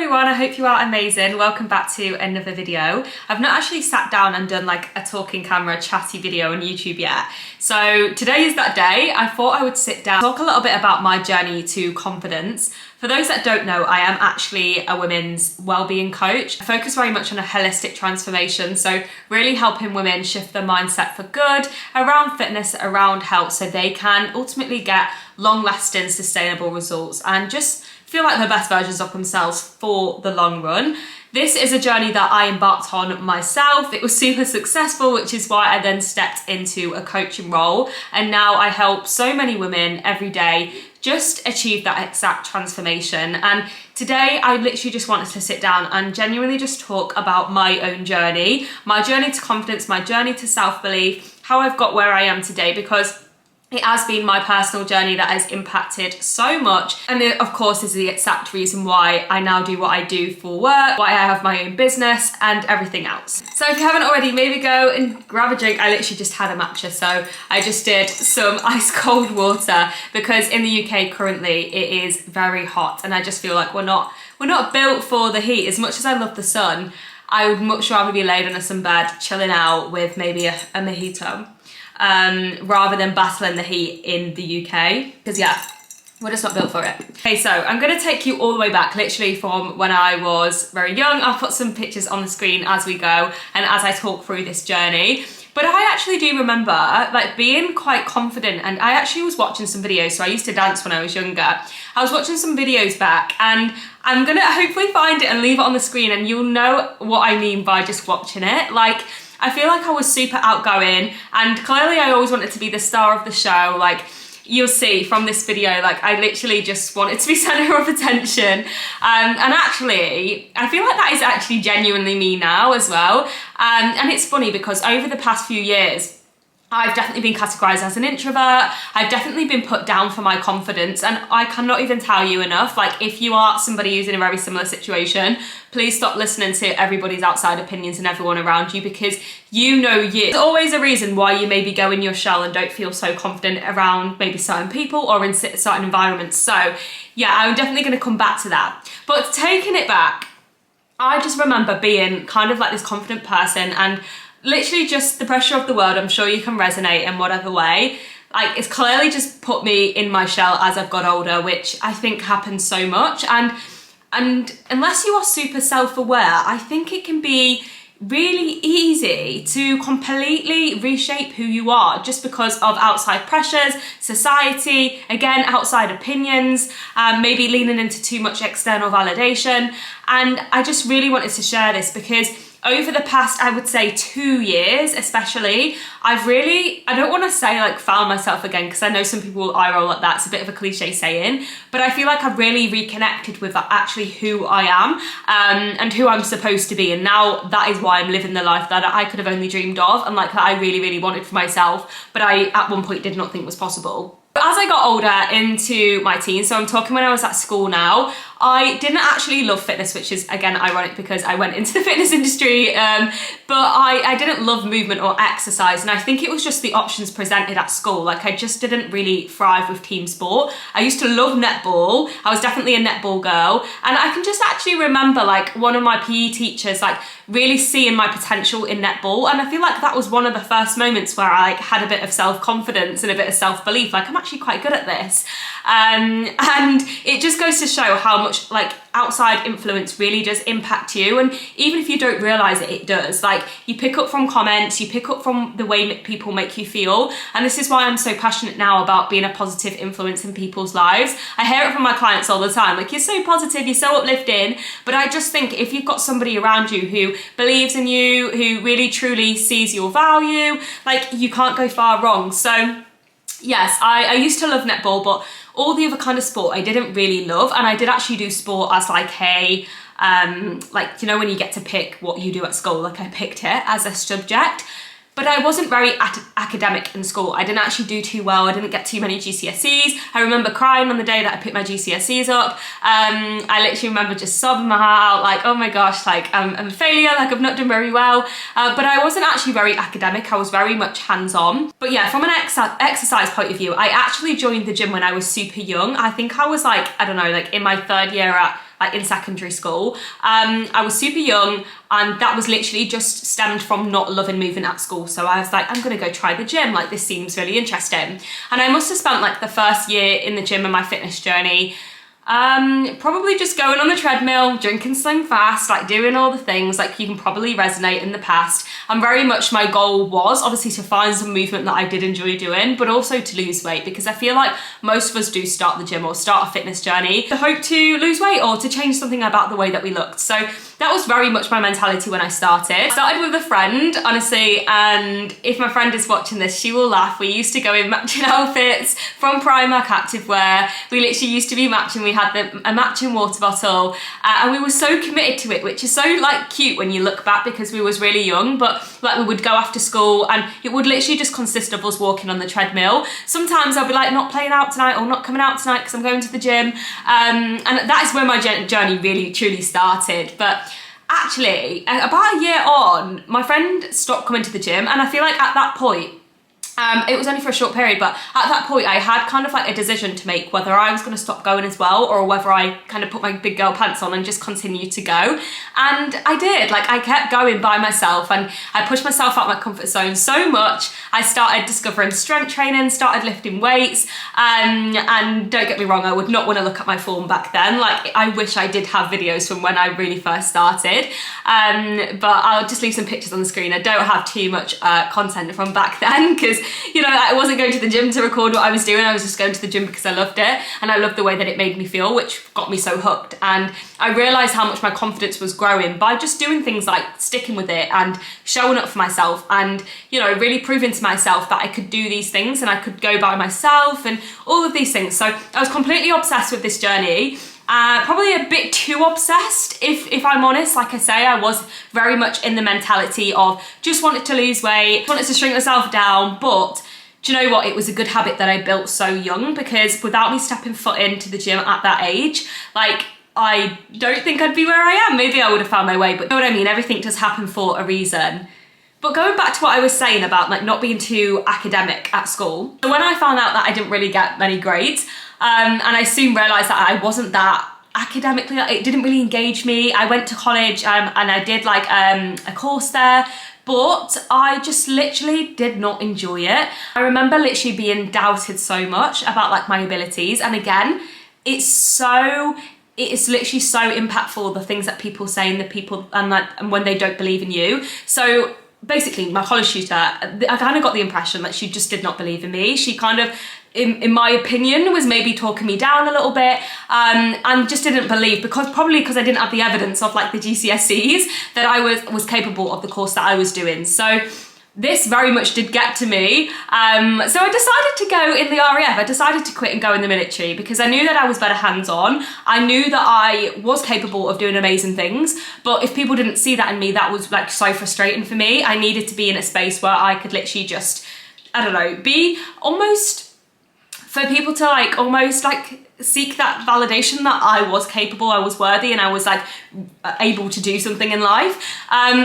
everyone, I hope you are amazing. Welcome back to another video. I've not actually sat down and done like a talking camera chatty video on YouTube yet. So today is that day. I thought I would sit down, talk a little bit about my journey to confidence. For those that don't know, I am actually a women's wellbeing coach. I focus very much on a holistic transformation, so really helping women shift their mindset for good around fitness, around health, so they can ultimately get long-lasting, sustainable results and just feel like the best versions of themselves for the long run. This is a journey that I embarked on myself. It was super successful, which is why I then stepped into a coaching role. And now I help so many women every day just achieve that exact transformation. And today I literally just wanted to sit down and genuinely just talk about my own journey, my journey to confidence, my journey to self-belief, how I've got where I am today, because it has been my personal journey that has impacted so much. And it, of course, is the exact reason why I now do what I do for work, why I have my own business and everything else. So if you haven't already, maybe go and grab a drink. I literally just had a matcha, so I just did some ice cold water because in the UK currently it is very hot and I just feel like we're not built for the heat. As much as I love the sun, I would much rather be laid on a sunbed, chilling out with maybe a mojito. Rather than battling the heat in the UK, because yeah, we're just not built for it. Okay, so I'm gonna take you all the way back, literally from when I was very young. I'll put some pictures on the screen as we go and as I talk through this journey. But I actually do remember like being quite confident, and I actually was watching some videos. So I used to dance when I was younger. I was watching some videos back and I'm gonna hopefully find it and leave it on the screen and you'll know what I mean by just watching it. Like, I feel like I was super outgoing and clearly I always wanted to be the star of the show. Like you'll see from this video, like I literally just wanted to be center of attention. And actually, I feel like that is actually genuinely me now as well. And it's funny because over the past few years, I've definitely been categorized as an introvert. I've definitely been put down for my confidence, and I cannot even tell you enough. Like, if you are somebody who's in a very similar situation, please stop listening to everybody's outside opinions and everyone around you, because you know you. There's always a reason why you maybe go in your shell and don't feel so confident around maybe certain people or in certain environments. So yeah, I'm definitely going to come back to that. But taking it back, I just remember being kind of like this confident person, and literally just the pressure of the world, I'm sure you can resonate in whatever way, like it's clearly just put me in my shell as I've got older, which I think happens so much. And unless you are super self-aware, I think it can be really easy to completely reshape who you are just because of outside pressures, society, again, outside opinions, maybe leaning into too much external validation. And I just really wanted to share this because over the past, I would say 2 years especially, I don't want to say like found myself again, because I know some people will eye roll at that, it's a bit of a cliche saying, but I feel like I've really reconnected with actually who I am and who I'm supposed to be. And now that is why I'm living the life that I could have only dreamed of, and like that I really, really wanted for myself, but I at one point did not think was possible. But as I got older into my teens, so I'm talking when I was at school now, I didn't actually love fitness, which is again ironic because I went into the fitness industry, but I didn't love movement or exercise, and I think it was just the options presented at school. Like I just didn't really thrive with team sport. I used to love netball. I was definitely a netball girl, and I can just actually remember like one of my PE teachers like really seeing my potential in netball, and I feel like that was one of the first moments where I like, had a bit of self-confidence and a bit of self-belief, like I'm actually quite good at this. And it just goes to show how much like outside influence really does impact you, and even if you don't realize it, it does. Like you pick up from comments, you pick up from the way people make you feel, and this is why I'm so passionate now about being a positive influence in people's lives. I hear it from my clients all the time, like you're so positive, you're so uplifting, but I just think if you've got somebody around you who believes in you, who really truly sees your value, like you can't go far wrong. So yes, I used to love netball, but all the other kind of sport I didn't really love, and I did actually do sport as like a, like, you know, when you get to pick what you do at school, like I picked it as a subject. But I wasn't very academic in school. I didn't actually do too well. I didn't get too many GCSEs. I remember crying on the day that I picked my GCSEs up. I literally remember just sobbing my heart out, like, oh my gosh, like I'm a failure, like I've not done very well. But I wasn't actually very academic. I was very much hands-on. But yeah, from an exercise point of view, I actually joined the gym when I was super young. I think I was like, I don't know, like in my third year at like in secondary school. I was super young, and that was literally just stemmed from not loving moving at school. So I was like, I'm gonna go try the gym, like this seems really interesting. And I must have spent like the first year in the gym in my fitness journey probably just going on the treadmill, drinking Slim Fast, like doing all the things like you can probably resonate in the past. And very much my goal was obviously to find some movement that I did enjoy doing, but also to lose weight, because I feel like most of us do start the gym or start a fitness journey to hope to lose weight or to change something about the way that we looked. So that was very much my mentality when I started. I started with a friend, honestly, and if my friend is watching this, she will laugh. We used to go in matching outfits from Primark Activewear. We literally used to be matching. We had a matching water bottle, and we were so committed to it, which is so like cute when you look back, because we was really young. But like we would go after school, and it would literally just consist of us walking on the treadmill. Sometimes I'll be like, not playing out tonight or not coming out tonight because I'm going to the gym, and that is where my journey really truly started. But actually, about a year on, my friend stopped coming to the gym, and I feel like at that point, it was only for a short period, but at that point I had kind of like a decision to make whether I was going to stop going as well, or whether I kind of put my big girl pants on and just continue to go. And I did. Like, I kept going by myself, and I pushed myself out of my comfort zone so much. I started discovering strength training, started lifting weights, and don't get me wrong, I would not want to look at my form back then. Like, I wish I did have videos from when I really first started, but I'll just leave some pictures on the screen. I don't have too much content from back then, because you know, I wasn't going to the gym to record what I was doing. I was just going to the gym because I loved it, and I loved the way that it made me feel, which got me so hooked. And I realized how much my confidence was growing by just doing things like sticking with it and showing up for myself, and you know, really proving to myself that I could do these things and I could go by myself and all of these things. So I was completely obsessed with this journey. Probably a bit too obsessed, if I'm honest. Like I say, I was very much in the mentality of just wanted to lose weight, wanted to shrink myself down. But do you know what? It was a good habit that I built so young, because without me stepping foot into the gym at that age, like, I don't think I'd be where I am. Maybe I would have found my way, but you know what I mean? Everything does happen for a reason. But going back to what I was saying about like not being too academic at school. So when I found out that I didn't really get many grades, and I soon realised that I wasn't that academically, it didn't really engage me. I went to college and I did like a course there, but I just literally did not enjoy it. I remember literally being doubted so much about like my abilities. And again, it is literally so impactful, the things that people say, and the people, and when they don't believe in you. So basically, my college tutor, I kind of got the impression that she just did not believe in me. She kind of, in my opinion, was maybe talking me down a little bit, and just didn't believe, probably because I didn't have the evidence of like the GCSEs that I was capable of the course that I was doing. So this very much did get to me. So I decided to go in the RAF. I decided to quit and go in the military, because I knew that I was better hands-on. I knew that I was capable of doing amazing things, but if people didn't see that in me, that was like so frustrating for me. I needed to be in a space where I could literally just, I don't know, be almost, for people to like almost like seek that validation that I was capable, I was worthy, and I was like able to do something in life,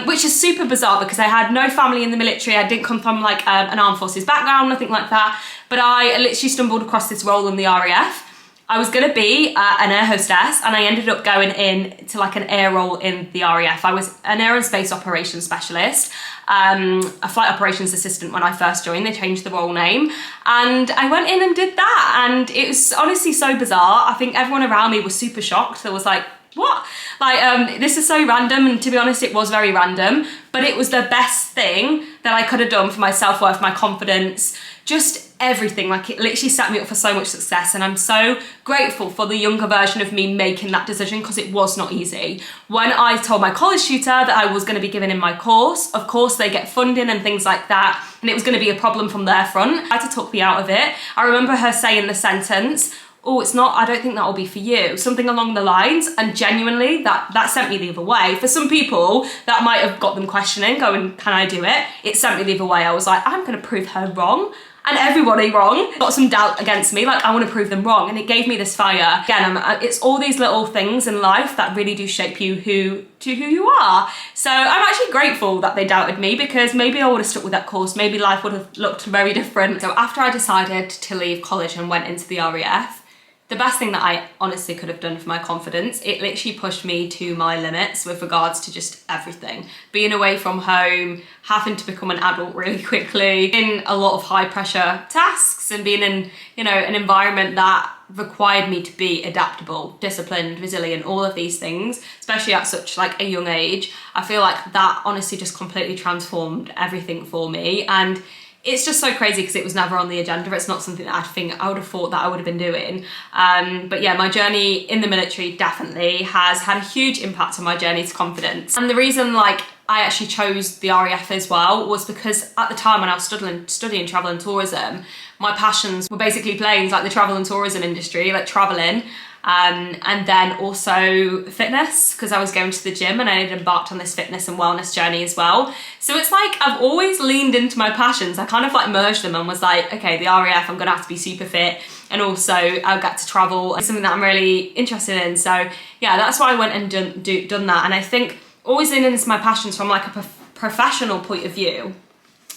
which is super bizarre, because I had no family in the military. I didn't come from like an armed forces background, nothing like that, but I literally stumbled across this role in the RAF. I was gonna be an air hostess, and I ended up going in to like an air role in the RAF. I was an air and space operations specialist, a flight operations assistant when I first joined. They changed the role name, and I went in and did that, and it was honestly so bizarre. I think everyone around me was super shocked. There was like, what? Like, this is so random, and to be honest, it was very random, but it was the best thing that I could have done for my self-worth, my confidence, just everything. Like, it literally set me up for so much success, and I'm so grateful for the younger version of me making that decision, because it was not easy. When I told my college tutor that I was going to be given in my course, of course they get funding and things like that, and it was going to be a problem from their front. I had to talk me out of it. I remember her saying the sentence, oh, it's not, I don't think that will be for you, something along the lines, and genuinely that sent me the other way. For some people, that might have got them questioning, going, can I do it? It sent me the other way. I was like, I'm gonna prove her wrong, and everybody wrong. Got some doubt against me, like I wanna prove them wrong, and it gave me this fire. Again, it's all these little things in life that really do shape you to who you are. So I'm actually grateful that they doubted me, because maybe I would have stuck with that course, maybe life would have looked very different. So after I decided to leave college and went into the RAF, the best thing that I honestly could have done for my confidence. It literally pushed me to my limits with regards to just everything. Being away from home, having to become an adult really quickly, in a lot of high pressure tasks, and being in, you know, an environment that required me to be adaptable, disciplined, resilient, all of these things, especially at such like a young age. I feel like that honestly just completely transformed everything for me. And it's just so crazy because it was never on the agenda. It's not something that I would have thought that I would have been doing. But yeah, my journey in the military definitely has had a huge impact on my journey to confidence. And the reason like I actually chose the RAF as well was because at the time when I was studying travel and tourism, my passions were basically planes, like the travel and tourism industry, like traveling. And then also fitness, because I was going to the gym and I had embarked on this fitness and wellness journey as well. So it's like I've always leaned into my passions. I kind of like merged them and was like, okay, the RAF, I'm gonna have to be super fit, and also I'll get to travel. It's something that I'm really interested in. So yeah, that's why I went and done that. And I think always leaning into my passions from like a professional point of view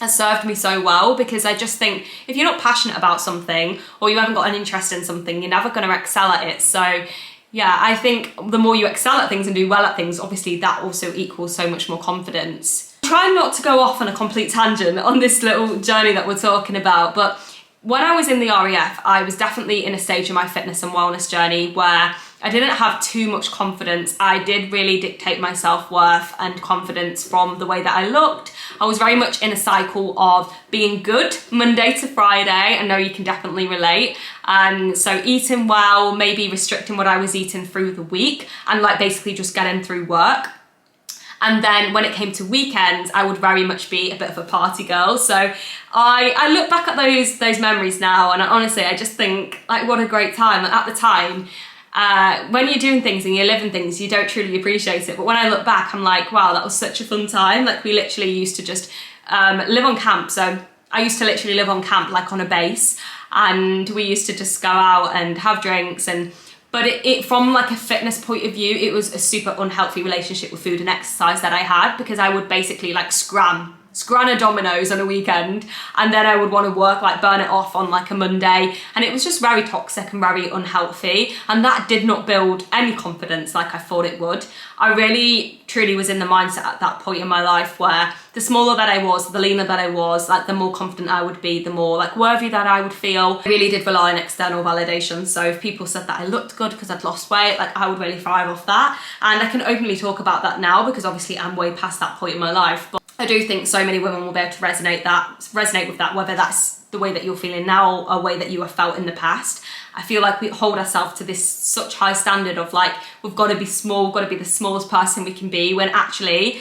has served me so well, because I just think if you're not passionate about something or you haven't got an interest in something, you're never going to excel at it. So yeah, I think the more you excel at things and do well at things, obviously that also equals so much more confidence. Try not to go off on a complete tangent on this little journey that we're talking about, but when I was in the RAF, I was definitely in a stage of my fitness and wellness journey where I didn't have too much confidence. I did really dictate my self-worth and confidence from the way that I looked. I was very much in a cycle of being good Monday to Friday. I know you can definitely relate. So eating well, maybe restricting what I was eating through the week, and like basically just getting through work. And then when it came to weekends, I would very much be a bit of a party girl. So I look back at those memories now, and honestly, I just think like what a great time. At the time, when you're doing things and you're living things, you don't truly appreciate it. But when I look back, I'm like, wow, that was such a fun time. Like we literally used to just live on camp. So I used to literally live on camp, like on a base, and we used to just go out and have drinks. But it from like a fitness point of view, it was a super unhealthy relationship with food and exercise that I had, because I would basically like scran a Domino's on a weekend, and then I would want to work, like burn it off on like a Monday, and it was just very toxic and very unhealthy, and that did not build any confidence like I thought it would. I really truly was in the mindset at that point in my life where the smaller that I was, the leaner that I was, like the more confident I would be, the more like worthy that I would feel. I really did rely on external validation. So if people said that I looked good because I'd lost weight, like I would really thrive off that. And I can openly talk about that now because obviously I'm way past that point in my life. But I do think so many women will be able to resonate with that, whether that's the way that you're feeling now or a way that you have felt in the past. I feel like we hold ourselves to this such high standard of like, we've got to be small, we've got to be the smallest person we can be, when actually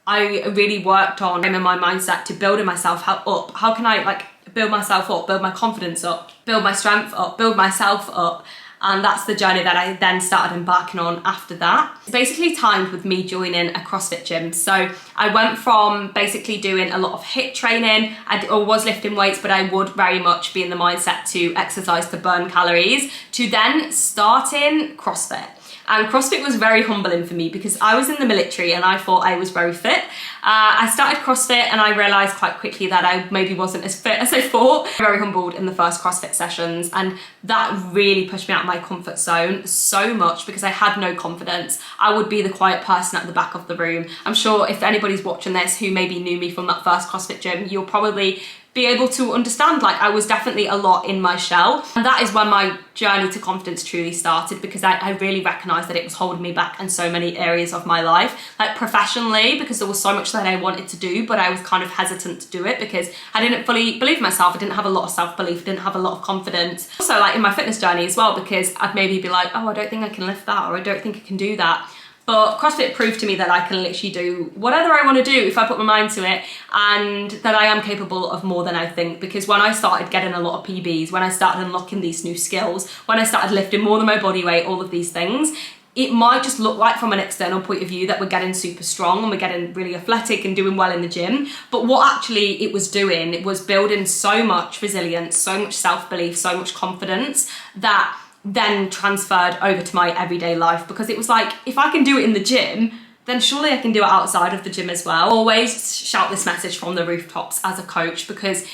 I really worked on in my mindset to building myself up. How can I like build myself up, build my confidence up, build my strength up, build myself up? And that's the journey that I then started embarking on after that. It's basically timed with me joining a CrossFit gym. So I went from basically doing a lot of HIIT training, I was lifting weights, but I would very much be in the mindset to exercise to burn calories, to then starting CrossFit. And CrossFit was very humbling for me because I was in the military and I thought I was very fit. I started CrossFit and I realised quite quickly that I maybe wasn't as fit as I thought. Very humbled in the first CrossFit sessions, and that really pushed me out of my comfort zone so much because I had no confidence. I would be the quiet person at the back of the room. I'm sure if anybody's watching this who maybe knew me from that first CrossFit gym, you'll probably be able to understand, like I was definitely a lot in my shell. And that is when my journey to confidence truly started, because I really recognised that it was holding me back in so many areas of my life, like professionally, because there was so much that I wanted to do, but I was kind of hesitant to do it because I didn't fully believe in myself. I didn't have a lot of self-belief, I didn't have a lot of confidence. Also like in my fitness journey as well, because I'd maybe be like, oh, I don't think I can lift that, or I don't think I can do that. But CrossFit proved to me that I can literally do whatever I want to do if I put my mind to it, and that I am capable of more than I think. Because when I started getting a lot of PBs, when I started unlocking these new skills, when I started lifting more than my body weight, all of these things, it might just look like from an external point of view that we're getting super strong and we're getting really athletic and doing well in the gym. But what actually it was doing, it was building so much resilience, so much self-belief, so much confidence that then transferred over to my everyday life, because it was like, if I can do it in the gym, then surely I can do it outside of the gym as well. Always shout this message from the rooftops as a coach, because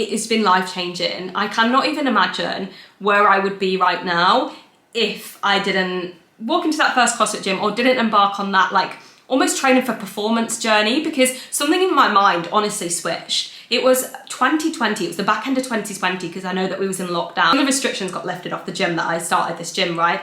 it has been life-changing. I cannot even imagine where I would be right now if I didn't walk into that first CrossFit gym or didn't embark on that like almost training for performance journey, because something in my mind honestly switched. It was 2020, it was the back end of 2020, because I know that we was in lockdown. The restrictions got lifted off the gym that I started this gym, right?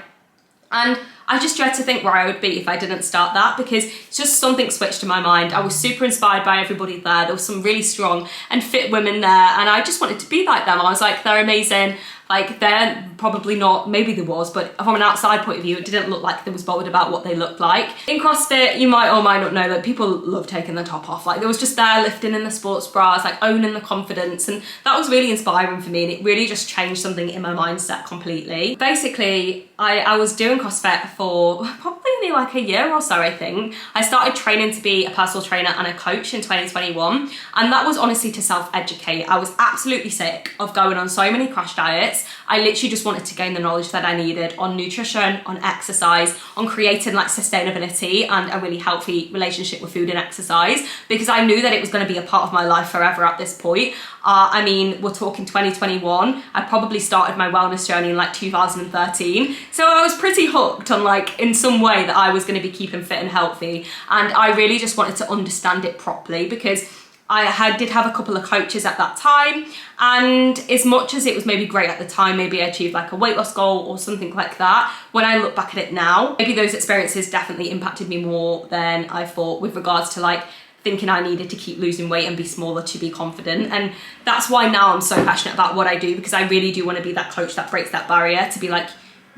And I just dread to think where I would be if I didn't start that, because it's just something switched in my mind. I was super inspired by everybody there. There was some really strong and fit women there, and I just wanted to be like them. I was like, they're amazing. Like, they're probably not, maybe there was, but from an outside point of view, it didn't look like they was bothered about what they looked like. In CrossFit, you might or might not know that people love taking their top off. Like, there was just there lifting in the sports bras, like owning the confidence. And that was really inspiring for me. And it really just changed something in my mindset completely. Basically, I was doing CrossFit for probably only like a year or so, I think. I started training to be a personal trainer and a coach in 2021. And that was honestly to self-educate. I was absolutely sick of going on so many crash diets. I literally just wanted to gain the knowledge that I needed on nutrition, on exercise, on creating like sustainability and a really healthy relationship with food and exercise, because I knew that it was going to be a part of my life forever at this point. I mean, we're talking 2021. I probably started my wellness journey in like 2013. So I was pretty hooked on like in some way that I was going to be keeping fit and healthy. And I really just wanted to understand it properly, because I did have a couple of coaches at that time, and as much as it was maybe great at the time, maybe I achieved like a weight loss goal or something like that, when I look back at it now, maybe those experiences definitely impacted me more than I thought with regards to like thinking I needed to keep losing weight and be smaller to be confident. And that's why now I'm so passionate about what I do, because I really do want to be that coach that breaks that barrier, to be like,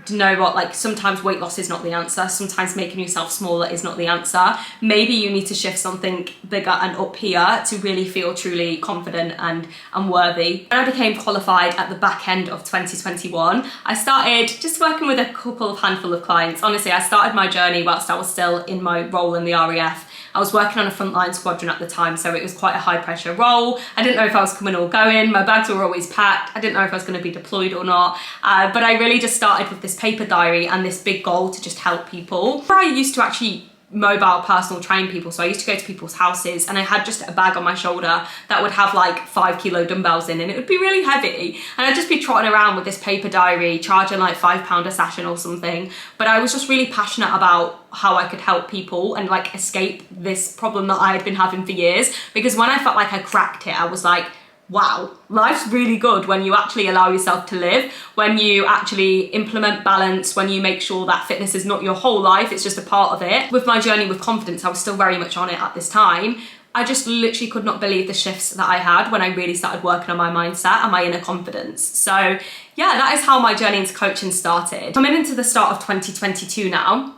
do you know what, like sometimes weight loss is not the answer, sometimes making yourself smaller is not the answer. Maybe you need to shift something bigger and up here to really feel truly confident and worthy. When I became qualified at the back end of 2021, I started just working with a handful of clients. Honestly, I started my journey whilst I was still in my role in the RAF. I was working on a frontline squadron at the time, so it was quite a high pressure role. I didn't know if I was coming or going. My bags were always packed. I didn't know if I was going to be deployed or not. But I really just started with this paper diary and this big goal to just help people. I used to actually mobile personal train people, so I used to go to people's houses and I had just a bag on my shoulder that would have like 5 kilo dumbbells in, and it would be really heavy, and I'd just be trotting around with this paper diary charging like £5 a session or something. But I was just really passionate about how I could help people and like escape this problem that I had been having for years, because when I felt like I cracked it, I was like, wow, life's really good when you actually allow yourself to live, when you actually implement balance, when you make sure that fitness is not your whole life, it's just a part of it. With my journey with confidence, I was still very much on it at this time. I just literally could not believe the shifts that I had when I really started working on my mindset and my inner confidence. So yeah, that is how my journey into coaching started. Coming into the start of 2022 now,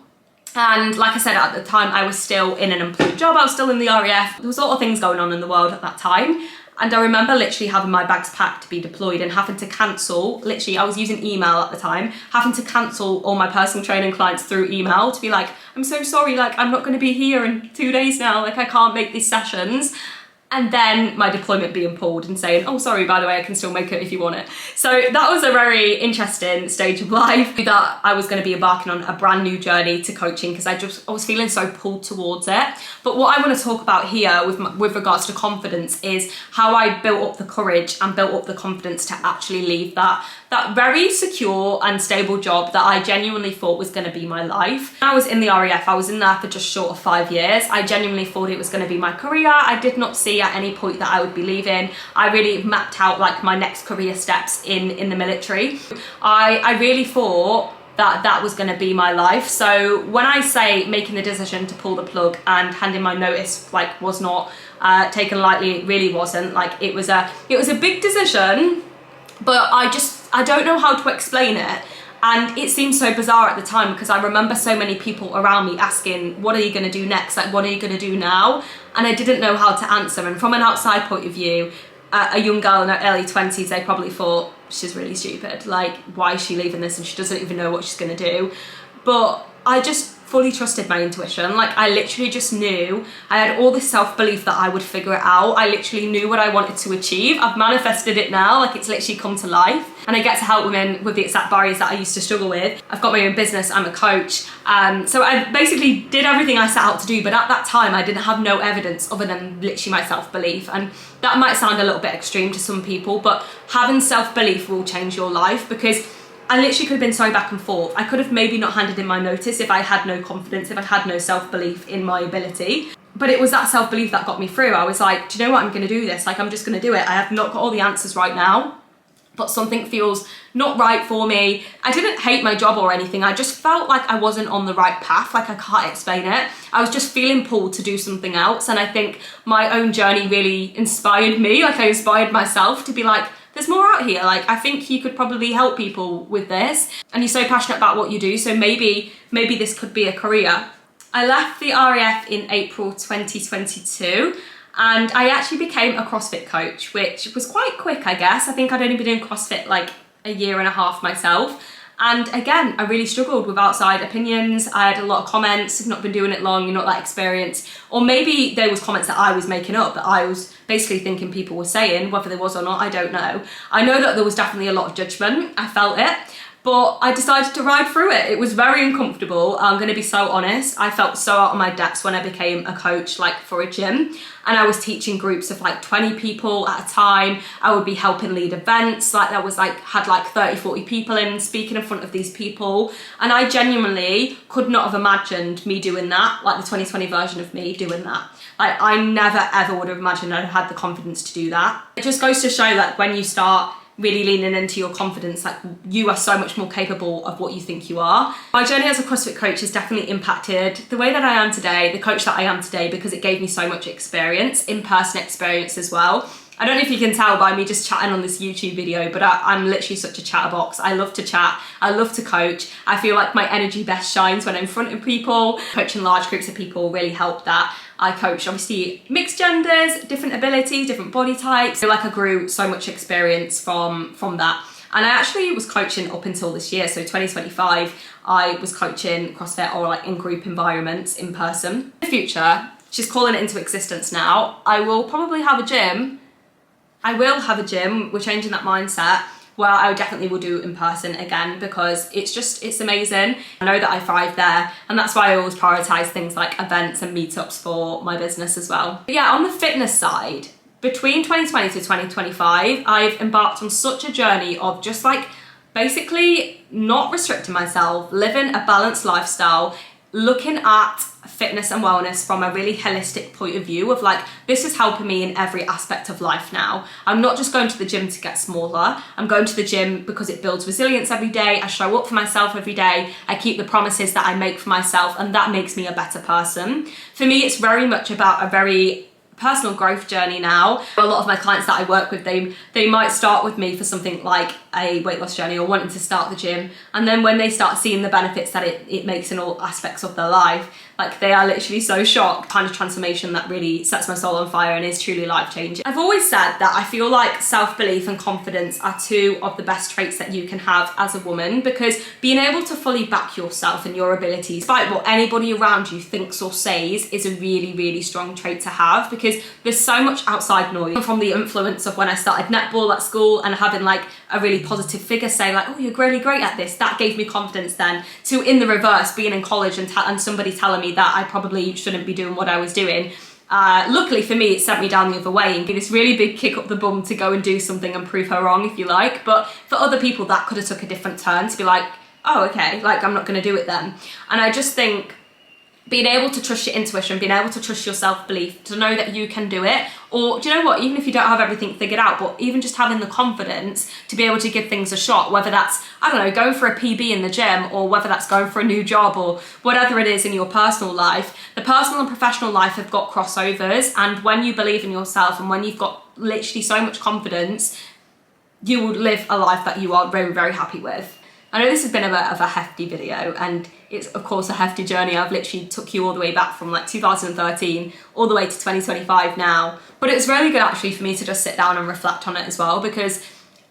and like I said, at the time I was still in an employed job, I was still in the RAF. There was a lot of things going on in the world at that time. And I remember literally having my bags packed to be deployed and having to cancel, literally I was using email at the time, having to cancel all my personal training clients through email to be like, I'm so sorry, like I'm not going to be here in 2 days now, like I can't make these sessions. And then my deployment being pulled and saying, oh, sorry, by the way, I can still make it if you want it. So that was a very interesting stage of life, that I was going to be embarking on a brand new journey to coaching, because I was feeling so pulled towards it. But what I want to talk about here with regards to confidence is how I built up the courage and built up the confidence to actually leave that very secure and stable job that I genuinely thought was going to be my life. When I was in the RAF, I was in there for just short of 5 years. I genuinely thought it was going to be my career. I did not see at any point that I would be leaving. I really mapped out like my next career steps in the military. I really thought that was going to be my life. So when I say making the decision to pull the plug and handing my notice like was not taken lightly, it really wasn't. Like it was a big decision, but I don't know how to explain it. And it seemed so bizarre at the time, because I remember so many people around me asking, what are you going to do next? Like, what are you going to do now? And I didn't know how to answer. And from an outside point of view, a young girl in her early 20s, they probably thought, she's really stupid. Like, why is she leaving this? And she doesn't even know what she's going to do. But I just fully trusted my intuition. Like I literally just knew, I had all this self-belief that I would figure it out. I literally knew what I wanted to achieve. I've manifested it now, like it's literally come to life. And I get to help women with the exact barriers that I used to struggle with. I've got my own business, I'm a coach. So I basically did everything I set out to do, but at that time I didn't have no evidence other than literally my self-belief. And that might sound a little bit extreme to some people, but having self-belief will change your life, because I literally could have been so back and forth. I could have maybe not handed in my notice if I had no confidence, if I had no self-belief in my ability. But it was that self-belief that got me through. I was like, do you know what, I'm gonna do this. Like, I'm just gonna do it. I have not got all the answers right now, but something feels not right for me. I didn't hate my job or anything. I just felt like I wasn't on the right path. Like I can't explain it. I was just feeling pulled to do something else. And I think my own journey really inspired me. Like I inspired myself to be like, there's more out here. Like I think you could probably help people with this, and you're so passionate about what you do, so maybe this could be a career. I left the RAF in April 2022, and I actually became a CrossFit coach, which was quite quick, I guess. I think I'd only been doing CrossFit like a year and a half myself. And again, I really struggled with outside opinions. I had a lot of comments, you've not been doing it long, you're not that experienced. Or maybe there was comments that I was making up, that I was basically thinking people were saying, whether there was or not, I don't know. I know that there was definitely a lot of judgment, I felt it, but I decided to ride through it. It was very uncomfortable, I'm gonna be so honest. I felt so out of my depths when I became a coach, like for a gym. And I was teaching groups of like 20 people at a time. I would be helping lead events. Like that was like, had like 30, 40 people in, speaking in front of these people. And I genuinely could not have imagined me doing that, like the 2020 version of me doing that. Like I never ever would have imagined I'd had the confidence to do that. It just goes to show like when you start really leaning into your confidence, like you are so much more capable of what you think you are. My journey as a CrossFit coach has definitely impacted the way that I am today, the coach that I am today, because it gave me so much experience, in-person experience as well. I don't know if you can tell by me just chatting on this YouTube video, but I'm literally such a chatterbox. I love to chat, I love to coach. I feel like my energy best shines when I'm in front of people. Coaching large groups of people really helped that. I coach obviously mixed genders, different abilities, different body types. I feel like I grew so much experience from that. And I actually was coaching up until this year, so 2025, I was coaching CrossFit or like in group environments in person. In the future, she's calling it into existence now, I will probably have a gym. I will have a gym, we're changing that mindset, where I definitely will do in person again, because it's amazing. I know that I thrive there, and that's why I always prioritize things like events and meetups for my business as well. But yeah, on the fitness side, between 2020 to 2025, I've embarked on such a journey of just like basically not restricting myself, living a balanced lifestyle, looking at fitness and wellness from a really holistic point of view of like, this is helping me in every aspect of life now. I'm not just going to the gym to get smaller. I'm going to the gym because it builds resilience every day. I show up for myself every day. I keep the promises that I make for myself, and that makes me a better person. For me, it's very much about a very personal growth journey now. A lot of my clients that I work with, they might start with me for something like a weight loss journey or wanting to start the gym, and then when they start seeing the benefits that it makes in all aspects of their life, like they are literally so shocked. Kind of transformation that really sets my soul on fire and is truly life-changing. I've always said that I feel like self-belief and confidence are two of the best traits that you can have as a woman, because being able to fully back yourself and your abilities, despite what anybody around you thinks or says, is a really, really strong trait to have, because there's so much outside noise. From the influence of when I started netball at school and having like a really positive figure say like, oh, you're really great at this, that gave me confidence then, to in the reverse, being in college and somebody telling me that I probably shouldn't be doing what I was doing. Luckily for me, it sent me down the other way and gave this really big kick up the bum to go and do something and prove her wrong, if you like. But for other people, that could have took a different turn to be like, oh, okay, like I'm not gonna do it then. And I just think being able to trust your intuition, being able to trust your self-belief, to know that you can do it, or do you know what, even if you don't have everything figured out, but even just having the confidence to be able to give things a shot, whether that's, I don't know, going for a PB in the gym, or whether that's going for a new job, or whatever it is in your personal life. The personal and professional life have got crossovers, and when you believe in yourself and when you've got literally so much confidence, you will live a life that you are very, very happy with. I know this has been a bit of a hefty video, and it's of course a hefty journey. I've literally took you all the way back from like 2013 all the way to 2025 now. But it's really good actually for me to just sit down and reflect on it as well, because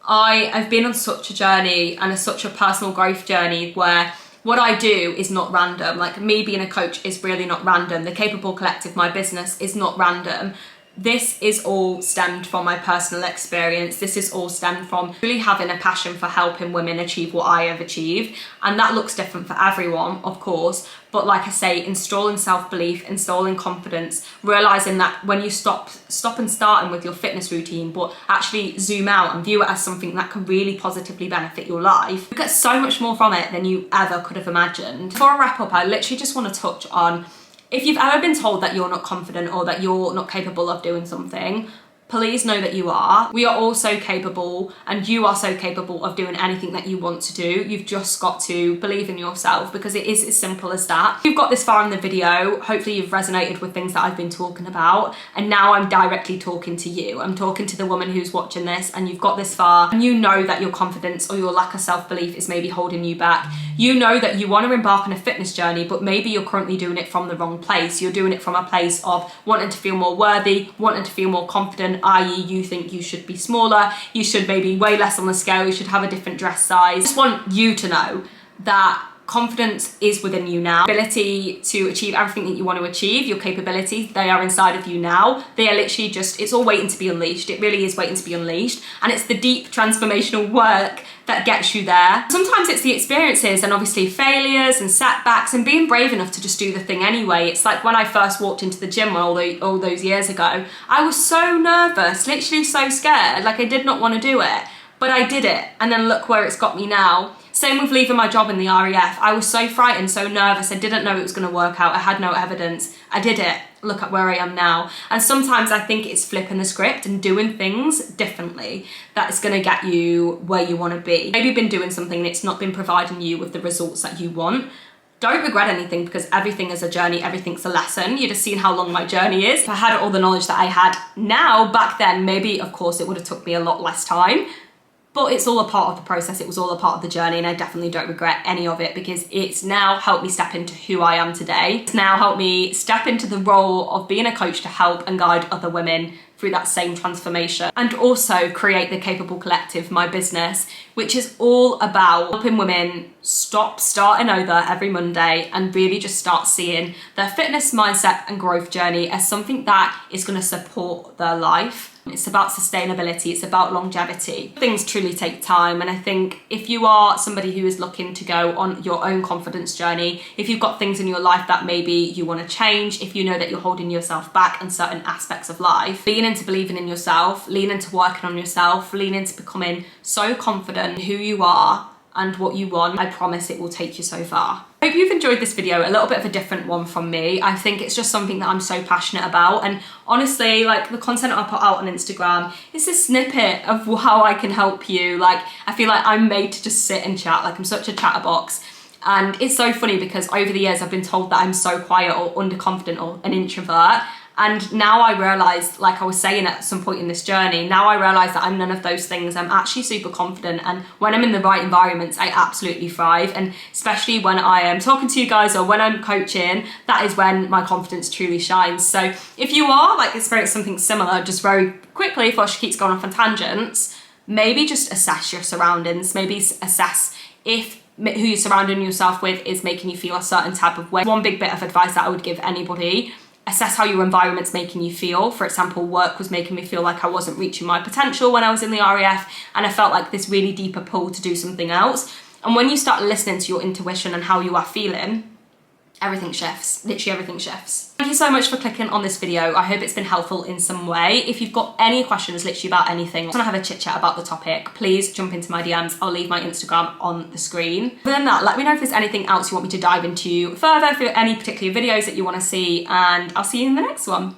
I've been on such a journey and such a personal growth journey where what I do is not random. Like, me being a coach is really not random. The Capable Collective, my business, is not random. This is all stemmed from my personal experience. This is all stemmed from really having a passion for helping women achieve what I have achieved. And that looks different for everyone, of course. But like I say, installing self-belief, installing confidence, realizing that when you stop and starting with your fitness routine, but actually zoom out and view it as something that can really positively benefit your life, you get so much more from it than you ever could have imagined. Before I wrap up, I literally just want to touch on, if you've ever been told that you're not confident or that you're not capable of doing something, please know that you are. We are all so capable, and you are so capable of doing anything that you want to do. You've just got to believe in yourself, because it is as simple as that. If you've got this far in the video, hopefully you've resonated with things that I've been talking about, and now I'm directly talking to you. I'm talking to the woman who's watching this, and you've got this far, and you know that your confidence or your lack of self-belief is maybe holding you back. You know that you want to embark on a fitness journey, but maybe you're currently doing it from the wrong place. You're doing it from a place of wanting to feel more worthy, wanting to feel more confident, i.e. you think you should be smaller, you should maybe weigh less on the scale, you should have a different dress size. I just want you to know that confidence is within you now. Ability to achieve everything that you want to achieve, your capabilities, they are inside of you now. They are literally just, it's all waiting to be unleashed. It really is waiting to be unleashed. And it's the deep transformational work that gets you there. Sometimes it's the experiences and obviously failures and setbacks and being brave enough to just do the thing anyway. It's like when I first walked into the gym all those years ago, I was so nervous, literally so scared. Like, I did not want to do it, but I did it. And then look where it's got me now. Same with leaving my job in the RAF. I was so frightened, so nervous. I didn't know it was going to work out. I had no evidence. I did it. Look at where I am now. And sometimes I think it's flipping the script and doing things differently that is going to get you where you want to be. Maybe you've been doing something and it's not been providing you with the results that you want. Don't regret anything, because everything is a journey, everything's a lesson. You'd have seen how long my journey is. If I had all the knowledge that I had now, back then, maybe, of course, it would have took me a lot less time. But it's all a part of the process, it was all a part of the journey, and I definitely don't regret any of it, because it's now helped me step into who I am today. It's now helped me step into the role of being a coach to help and guide other women through that same transformation, and also create the Capable Collective, my business, which is all about helping women stop starting over every Monday and really just start seeing their fitness mindset and growth journey as something that is going to support their life. It's about sustainability, it's about longevity. Things truly take time, and I think if you are somebody who is looking to go on your own confidence journey, if you've got things in your life that maybe you want to change, if you know that you're holding yourself back in certain aspects of life, lean into believing in yourself, lean into working on yourself, lean into becoming so confident in who you are and what you want. I promise it will take you so far. I hope you've enjoyed this video, a little bit of a different one from me. I think it's just something that I'm so passionate about, and honestly, like, the content I put out on Instagram is a snippet of how I can help you. Like, I feel like I'm made to just sit and chat, like I'm such a chatterbox. And it's so funny because over the years I've been told that I'm so quiet or underconfident or an introvert. And now I realise, like I was saying at some point in this journey, now I realise that I'm none of those things. I'm actually super confident, and when I'm in the right environments, I absolutely thrive. And especially when I am talking to you guys or when I'm coaching, that is when my confidence truly shines. So if you are like experiencing something similar, just very quickly before she keeps going off on tangents, maybe just assess your surroundings, maybe assess if who you're surrounding yourself with is making you feel a certain type of way. One big bit of advice that I would give anybody: assess how your environment's making you feel. For example, work was making me feel like I wasn't reaching my potential when I was in the RAF, and I felt like this really deeper pull to do something else. And when you start listening to your intuition and how you are feeling, everything shifts, literally everything shifts. Thank you so much for clicking on this video. I hope it's been helpful in some way. If you've got any questions literally about anything, want to have a chit chat about the topic, please jump into my DMs. I'll leave my Instagram on the screen. Other than that, let me know if there's anything else you want me to dive into further, if there are any particular videos that you want to see, and I'll see you in the next one.